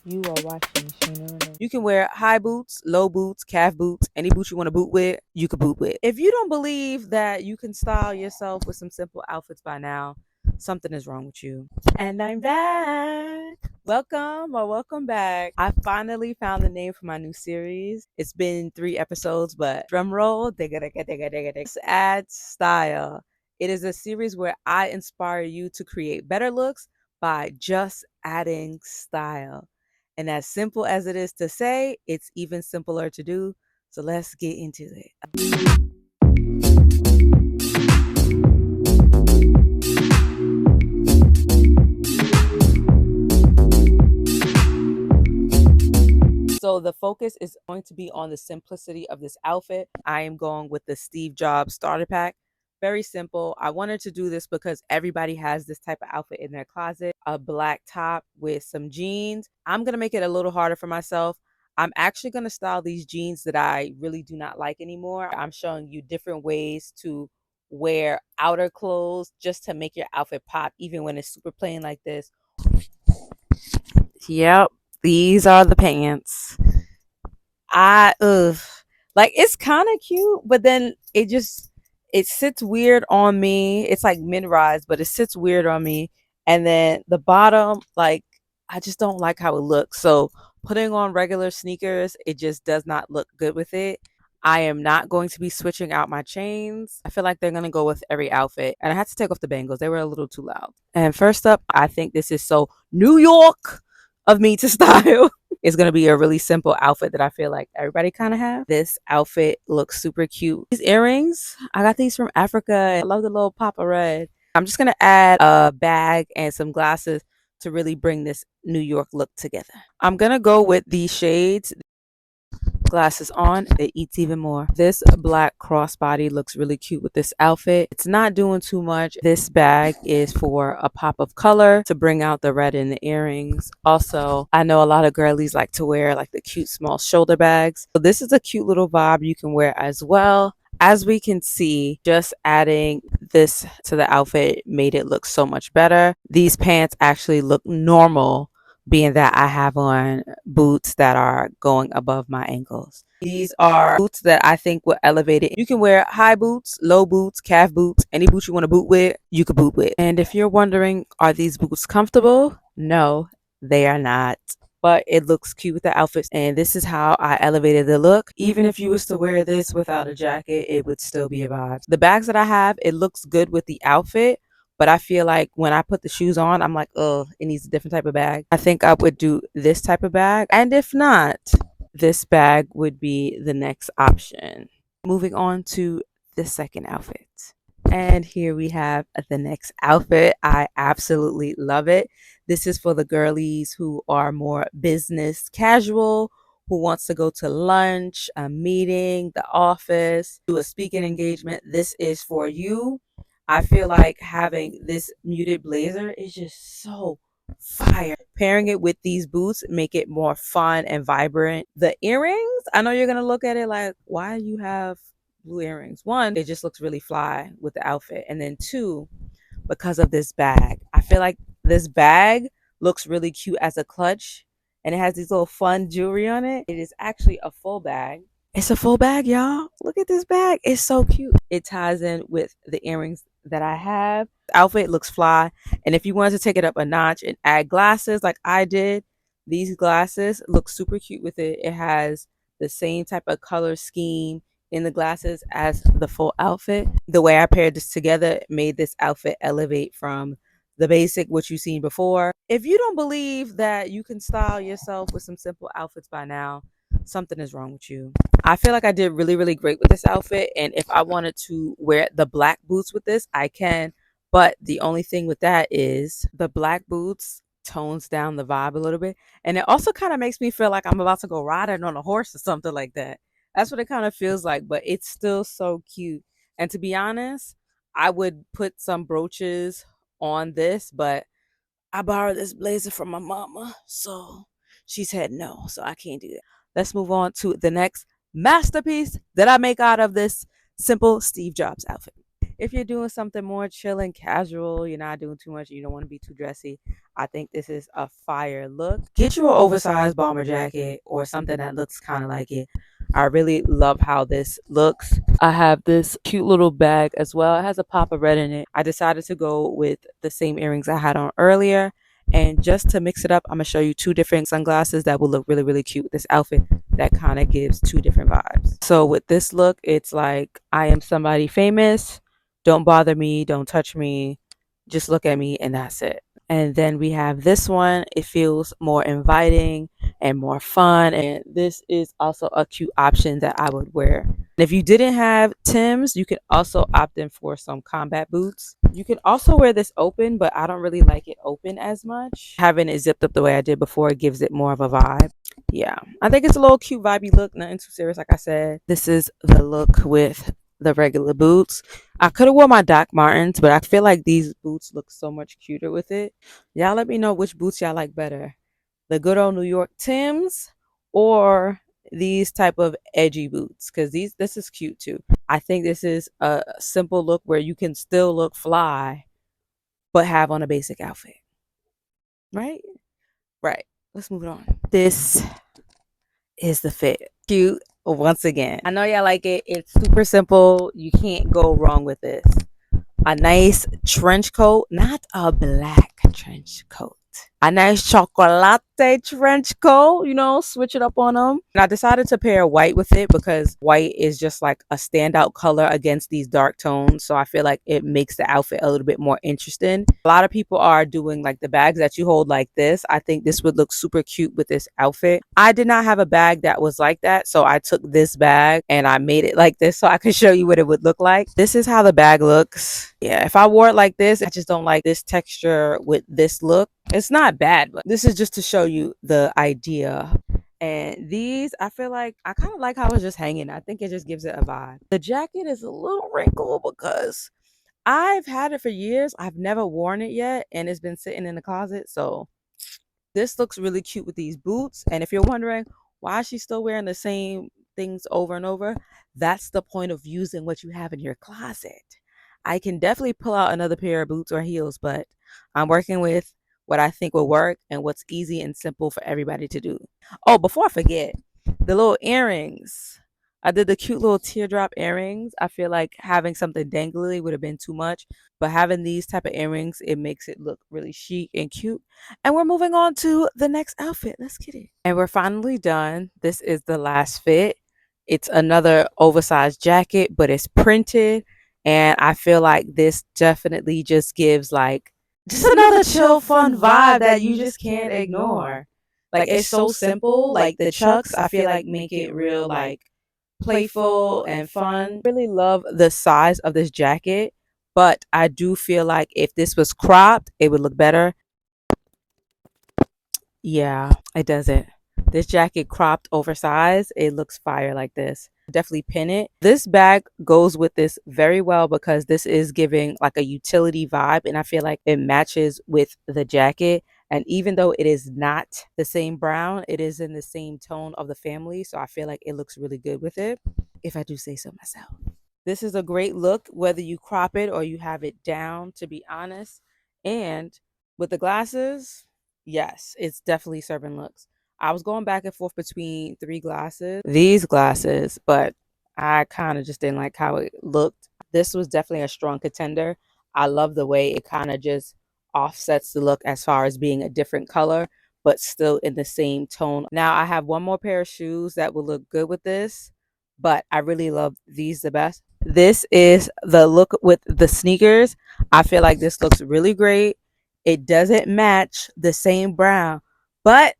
You are watching Shayna-Renee. You can wear high boots, low boots, calf boots, any boots you want to boot with, you can boot with. If you don't believe that you can style yourself with some simple outfits by now, something is wrong with you. And I'm back. Welcome back. I finally found the name for my new series. It's been 3 episodes, but drum roll, add style. It is a series where I inspire you to create better looks by just adding style. And as simple as it is to say, it's even simpler to do. So let's get into it. So the focus is going to be on the simplicity of this outfit. I am going with the Steve Jobs starter pack. Very simple. I wanted to do this because everybody has this type of outfit in their closet. A black top with some jeans. I'm going to make it a little harder for myself. I'm actually going to style these jeans that I really do not like anymore. I'm showing you different ways to wear outer clothes just to make your outfit pop, even when it's super plain like this. Yep, these are the pants. Like it's kind of cute, but then it sits weird on me. It's like mid-rise, but it sits weird on me. And then the bottom, like I just don't like how it looks. So putting on regular sneakers, it just does not look good with it. I am not going to be switching out my chains. I feel like they're going to go with every outfit. And I had to take off the bangles. They were a little too loud. And first up, I think this is so New York of me to style. It's going to be a really simple outfit that I feel like everybody kind of have. This outfit looks super cute. These earrings, I got these from Africa. I love the little pop of red. I'm just going to add a bag and some glasses to really bring this New York look together. I'm going to go with these shades. Glasses on, it eats even more. This black crossbody looks really cute with this outfit. It's not doing too much. This bag is for a pop of color to bring out the red in the earrings. Also, I know a lot of girlies like to wear like the cute small shoulder bags. So this is a cute little vibe you can wear as well. As we can see, just adding this to the outfit made it look so much better. These pants actually look normal, being that I have on boots that are going above my ankles. These are boots that I think will elevate it. You can wear high boots, low boots, calf boots, any boots you want to boot with, you can boot with. And if you're wondering, are these boots comfortable? No, they are not. But it looks cute with the outfits, and this is how I elevated the look. Even if you was to wear this without a jacket, it would still be a vibe. The bags that I have, it looks good with the outfit, but I feel like when I put the shoes on, I'm like, oh, it needs a different type of bag. I think I would do this type of bag. And if not, this bag would be the next option. Moving on to the second outfit. And here we have the next outfit. I absolutely love it. This is for the girlies who are more business casual, who wants to go to lunch, a meeting, the office, do a speaking engagement. This is for you. I feel like having this muted blazer is just so fire. Pairing it with these boots make it more fun and vibrant. The earrings, I know you're gonna look at it like, why do you have blue earrings? One, it just looks really fly with the outfit. And then two, because of this bag. I feel like this bag looks really cute as a clutch, and it has these little fun jewelry on it. It is actually a full bag. It's a full bag, y'all. Look at this bag. It's so cute. It ties in with the earrings that I have. The outfit looks fly. And if you wanted to take it up a notch and add glasses like I did, these glasses look super cute with it. It has the same type of color scheme in the glasses as the full outfit. The way I paired this together made this outfit elevate from the basic, what you've seen before. If you don't believe that you can style yourself with some simple outfits by now, something is wrong with you. I feel like I did really, really great with this outfit. And if I wanted to wear the black boots with this, I can. But the only thing with that is the black boots tones down the vibe a little bit. And it also kind of makes me feel like I'm about to go riding on a horse or something like that. That's what it kind of feels like, but it's still so cute. And to be honest, I would put some brooches on this, but I borrowed this blazer from my mama, so she said no, so I can't do that. Let's move on to the next masterpiece that I make out of this simple Steve Jobs outfit. if you're doing something more chill and casual, you're not doing too much, you don't want to be too dressy, I think this is a fire look. Get you an oversized bomber jacket or something that looks kind of like it. I really love how this looks. I have this cute little bag as well. It has a pop of red in it. I decided to go with the same earrings I had on earlier. And just to mix it up, I'm going to show you two different sunglasses that will look really, really cute with this outfit that kind of gives two different vibes. So with this look, it's like I am somebody famous. Don't bother me. Don't touch me. Just look at me and that's it. And then we have this one. It feels more inviting and more fun. And this is also a cute option that I would wear. And if you didn't have Tim's, you can also opt in for some combat boots. You can also wear this open, but I don't really like it open as much. Having it zipped up the way I did before, it gives it more of a vibe. Yeah, I think it's a little cute vibey look, nothing too serious like I said. This is the look with the regular boots. I could have worn my Doc Martens, but I feel like these boots look so much cuter with it. Y'all let me know which boots y'all like better. The good old New York Tims or these type of edgy boots, because this is cute too. I think this is a simple look where you can still look fly but have on a basic outfit. Right? Right. Let's move on. This is the fit. Cute once again. I know y'all like it. It's super simple. You can't go wrong with this. A nice trench coat, not a black trench coat. A nice chocolate trench coat, switch it up on them. And I decided to pair white with it because white is just like a standout color against these dark tones. So I feel like it makes the outfit a little bit more interesting. A lot of people are doing like the bags that you hold like this. I think this would look super cute with this outfit. I did not have a bag that was like that. So I took this bag and I made it like this so I could show you what it would look like. This is how the bag looks. Yeah, if I wore it like this, I just don't like this texture with this look. It's not bad, but this is just to show you the idea. And these, I feel like I kind of like how it's just hanging. I think it just gives it a vibe. The jacket is a little wrinkled because I've had it for years. I've never worn it yet, and it's been sitting in the closet. So this looks really cute with these boots. And if you're wondering why she's still wearing the same things over and over, that's the point of using what you have in your closet. I can definitely pull out another pair of boots or heels, but I'm working with what I think will work and what's easy and simple for everybody to do. Oh, before I forget, the little earrings. I did the cute little teardrop earrings. I feel like having something dangly would have been too much, but having these type of earrings, it makes it look really chic and cute. And we're moving on to the next outfit. Let's get it. And we're finally done. This is the last fit. It's another oversized jacket, but it's printed. And I feel like this definitely just gives like just another chill, fun vibe that you just can't ignore. Like it's so simple. Like the chucks, I feel like make it real like playful and fun. I really love the size of this jacket, but I do feel like if this was cropped, it would look better. Yeah, it doesn't. This jacket cropped oversized, it looks fire like this. Definitely pin it. This bag goes with this very well because this is giving like a utility vibe and I feel like it matches with the jacket. And even though it is not the same brown, it is in the same tone of the family. So I feel like it looks really good with it, if I do say so myself. This is a great look, whether you crop it or you have it down, to be honest. And with the glasses, yes, it's definitely serving looks. I was going back and forth between these glasses, but I kind of just didn't like how it looked. This was definitely a strong contender. I love the way it kind of just offsets the look as far as being a different color, but still in the same tone. Now I have one more pair of shoes that will look good with this, but I really love these the best. This is the look with the sneakers. I feel like this looks really great. It doesn't match the same brown, but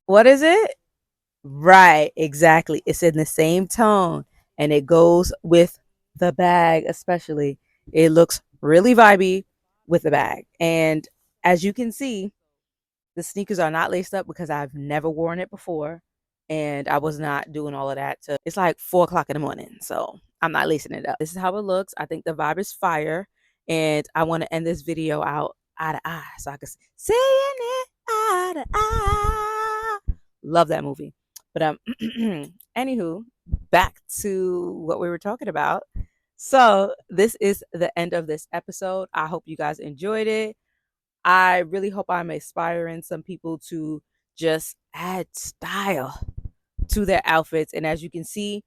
what is it? Right, exactly. It's in the same tone and it goes with the bag, especially. It looks really vibey with the bag. And as you can see, the sneakers are not laced up because I've never worn it before. And I was not doing all of that. It's like 4 o'clock in the morning. So I'm not lacing it up. This is how it looks. I think the vibe is fire. And I want to end this video out eye to eye. So I can see it eye to eye. Love that movie. But anywho, back to what we were talking about. So this is the end of this episode. I hope you guys enjoyed it. I really hope I'm inspiring some people to just add style to their outfits. And as you can see,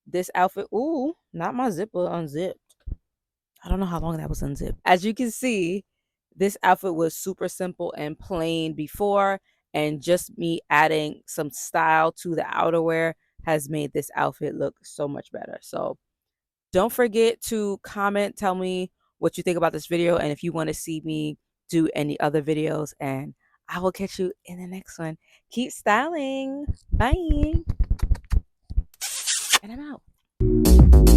this outfit, ooh, not my zipper unzipped. I don't know how long that was unzipped. As you can see, this outfit was super simple and plain before, and just me adding some style to the outerwear has made this outfit look so much better. So don't forget to comment, tell me what you think about this video, and if you want to see me do any other videos, and I will catch you in the next one. Keep styling. Bye. And I'm out.